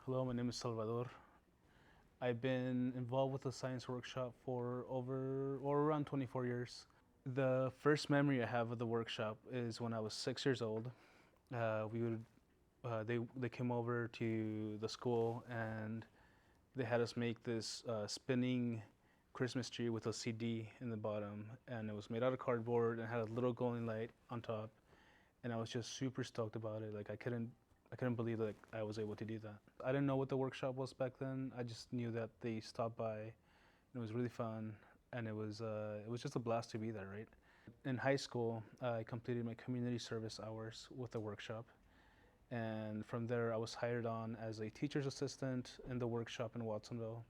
Hello, my name is Salvador. I've been involved with the science workshop for over or around 24 years. The first memory I have of the workshop is when I was 6 years old. They came over to the school and they had us make this spinning Christmas tree with a CD in the bottom, and it was made out of cardboard and had a little glowing light on top. And I was just super stoked about it. Like I couldn't believe that I was able to do that. I didn't know what the workshop was back then. I just knew that they stopped by. And it was really fun, and it was just a blast to be there, right? In high school, I completed my community service hours with the workshop, and from there, I was hired on as a teacher's assistant in the workshop in Watsonville.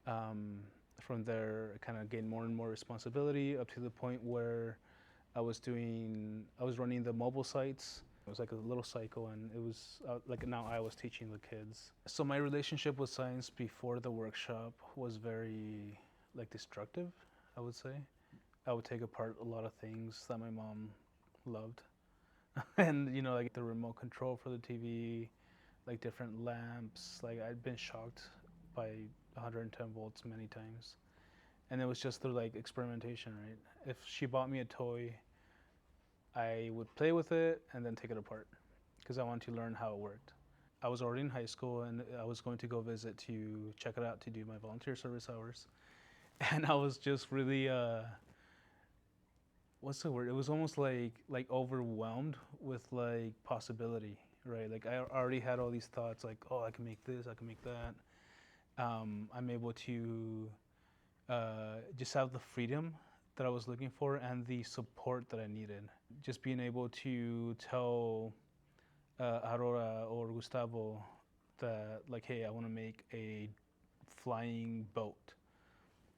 Um, from there, I kind of gained more and more responsibility up to the point where I was running the mobile sites. It was like a little cycle, and it was like now I was teaching the kids. So my relationship with science before the workshop was very like destructive, I would say. I would take apart a lot of things that my mom loved, and like the remote control for the TV, like different lamps. Like I'd been shocked by 110 volts many times, and it was just through like experimentation, right? If she bought me a toy, I would play with it and then take it apart because I wanted to learn how it worked. I was already in high school and I was going to go visit to check it out to do my volunteer service hours. And I was just really, what's the word? It was almost like overwhelmed with like possibility, right? Like I already had all these thoughts like, oh, I can make this, I can make that. I'm able to just have the freedom that I was looking for and the support that I needed. Just being able to tell Aurora or Gustavo that like, hey, I want to make a flying boat.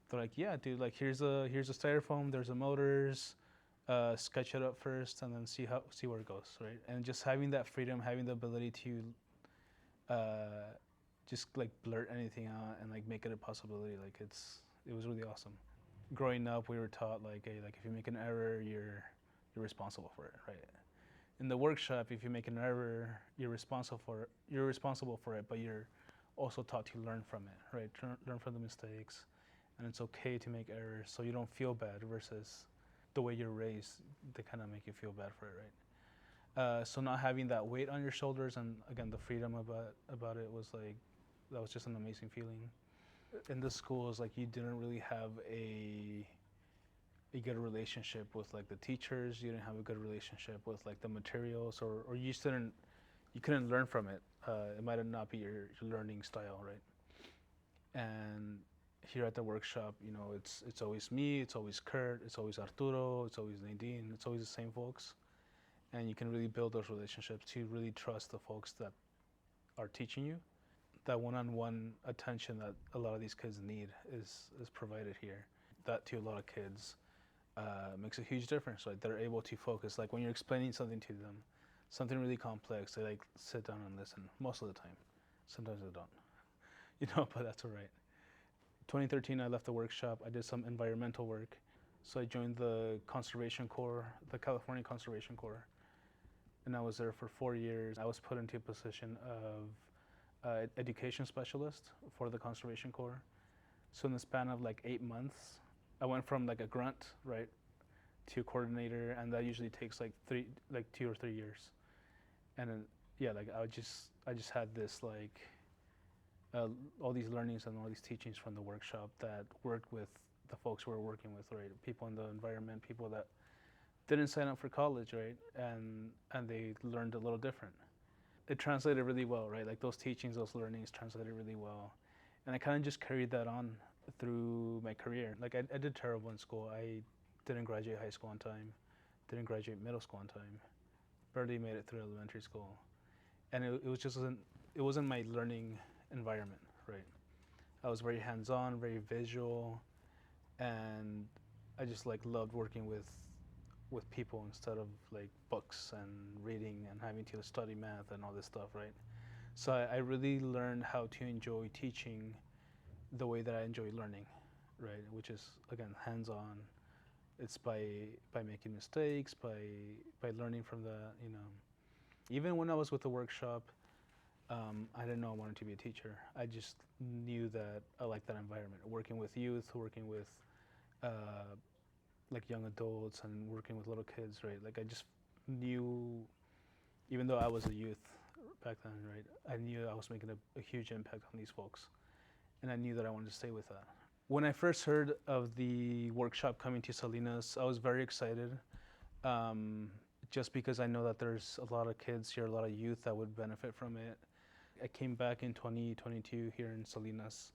They're like, yeah, dude, like here's a styrofoam, there's a motors, sketch it up first, and then see where it goes, right? And just having that freedom, having the ability to just like blurt anything out and like make it a possibility, like it was really awesome. Growing up, we were taught like, hey, like if you make an error, you're responsible for it, right? In the workshop, if you make an error, you're responsible for it. You're responsible for it, but you're also taught to learn from it, right? Learn from the mistakes, and it's okay to make errors, so you don't feel bad. Versus the way you're raised, they kind of make you feel bad for it, right? So not having that weight on your shoulders, and again, the freedom about it was like that was just an amazing feeling. In the schools, like you didn't really have a good relationship with like the teachers. You didn't have a good relationship with like the materials, or you couldn't learn from it. It might not be your learning style, right? And here at the workshop, it's always me, it's always Kurt, it's always Arturo, it's always Nadine, it's always the same folks, and you can really build those relationships to really trust the folks that are teaching you. That one-on-one attention that a lot of these kids need is provided here. That to a lot of kids makes a huge difference. Like they're able to focus. Like when you're explaining something to them, something really complex, they like sit down and listen most of the time. Sometimes they don't, but that's all right. 2013, I left the workshop. I did some environmental work, so I joined the Conservation Corps, the California Conservation Corps, and I was there for 4 years. I was put into a position of education specialist for the Conservation Corps. So in the span of like 8 months, I went from like a grunt, right, to coordinator, and that usually takes like 2 or 3 years. And then yeah, like I just had this like all these learnings and all these teachings from the workshop that worked with the folks we were working with, right? People in the environment, people that didn't sign up for college, right, and they learned a little different. It translated really well, right? Like those teachings, those learnings translated really well, and I kind of just carried that on through my career. Like I did terrible in school. I didn't graduate high school on time, didn't graduate middle school on time, barely made it through elementary school, and it wasn't my learning environment, right? I was very hands-on, very visual, and I just like loved working with people instead of like books and reading and having to study math and all this stuff, right? So I really learned how to enjoy teaching the way that I enjoy learning, right? Which is again hands-on. It's by making mistakes, by learning from the. Even when I was with the workshop, I didn't know I wanted to be a teacher. I just knew that I liked that environment, working with youth, working with uh, like young adults, and working with little kids, right? Like I just knew, even though I was a youth back then, right? I knew I was making a huge impact on these folks, and I knew that I wanted to stay with that. When I first heard of the workshop coming to Salinas, I was very excited, um, just because I know that there's a lot of kids here, a lot of youth that would benefit from it. I came back in 2022 here in Salinas,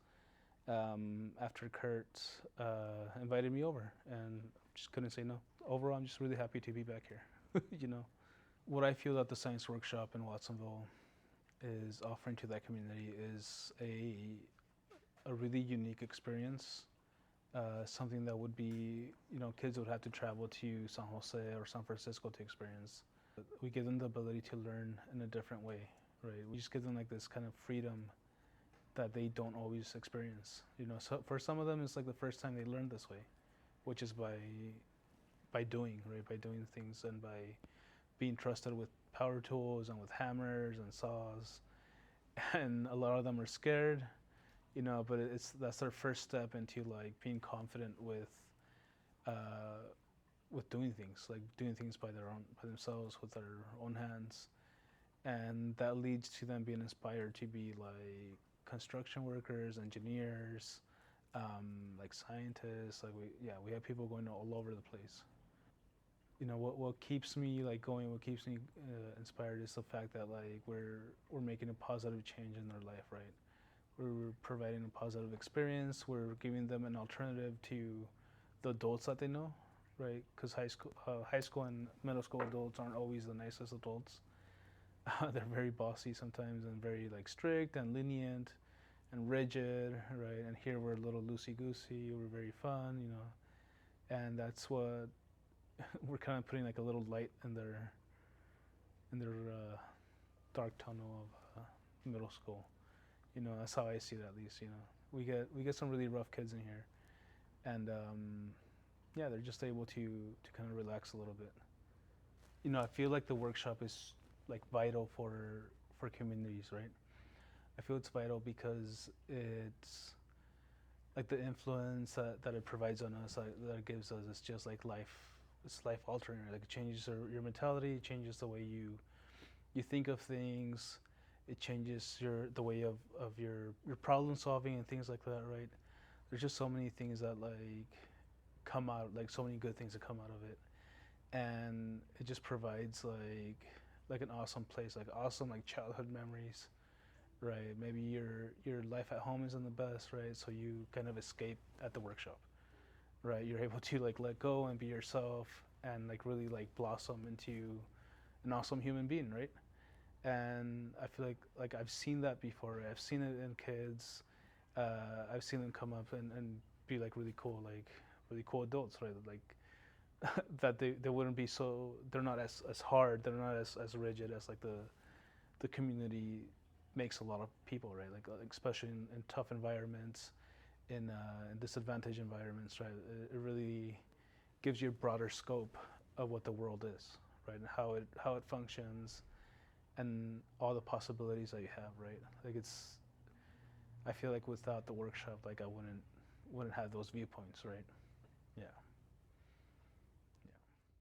after Kurt invited me over, and just couldn't say no. Overall, I'm just really happy to be back here. You know, what I feel that the Science Workshop in Watsonville is offering to that community is a really unique experience. Something that would be, kids would have to travel to San Jose or San Francisco to experience. We give them the ability to learn in a different way, right? We just give them like this kind of freedom that they don't always experience. So for some of them, it's like the first time they learn this way, which is by doing, right? By doing things and by being trusted with power tools and with hammers and saws. And a lot of them are scared, but that's their first step into like being confident with doing things, like doing things by themselves with their own hands, and that leads to them being inspired to be like construction workers, engineers, like scientists. Like we have people going all over the place. What keeps me like going, what keeps me inspired is the fact that like we're making a positive change in their life, right? We're providing a positive experience. We're giving them an alternative to the adults that they know, right? Because high school and middle school adults aren't always the nicest adults. They're very bossy sometimes and very like strict and lenient and rigid, right? And here we're a little loosey goosey. We're very fun, and that's what we're kind of putting like a little light in their dark tunnel of middle school. That's how I see it, at least. We get some really rough kids in here, and yeah, they're just able to kind of relax a little bit. I feel like the workshop is like vital for communities, right? I feel it's vital because it's like the influence that it provides on us, that it gives us, is just like life. It's life altering. Like it changes your mentality, it changes the way you think of things, it changes the way of your problem solving and things like that, right? There's just so many things that like come out, like so many good things that come out of it, and it just provides like an awesome place, like awesome like childhood memories, right? Maybe your life at home isn't the best, right? So you kind of escape at the workshop, right? You're able to like let go and be yourself and like really like blossom into an awesome human being, right? And I feel like I've seen that before. I've seen it in kids. I've seen them come up and be like really cool adults, right? Like that they wouldn't be so, they're not as hard, they're not as rigid as like the community makes a lot of people, right? Like especially in tough environments, in disadvantaged environments, right? It really gives you a broader scope of what the world is, right? And how it functions, and all the possibilities that you have, right? Like I feel like without the workshop, like I wouldn't have those viewpoints, right? Yeah.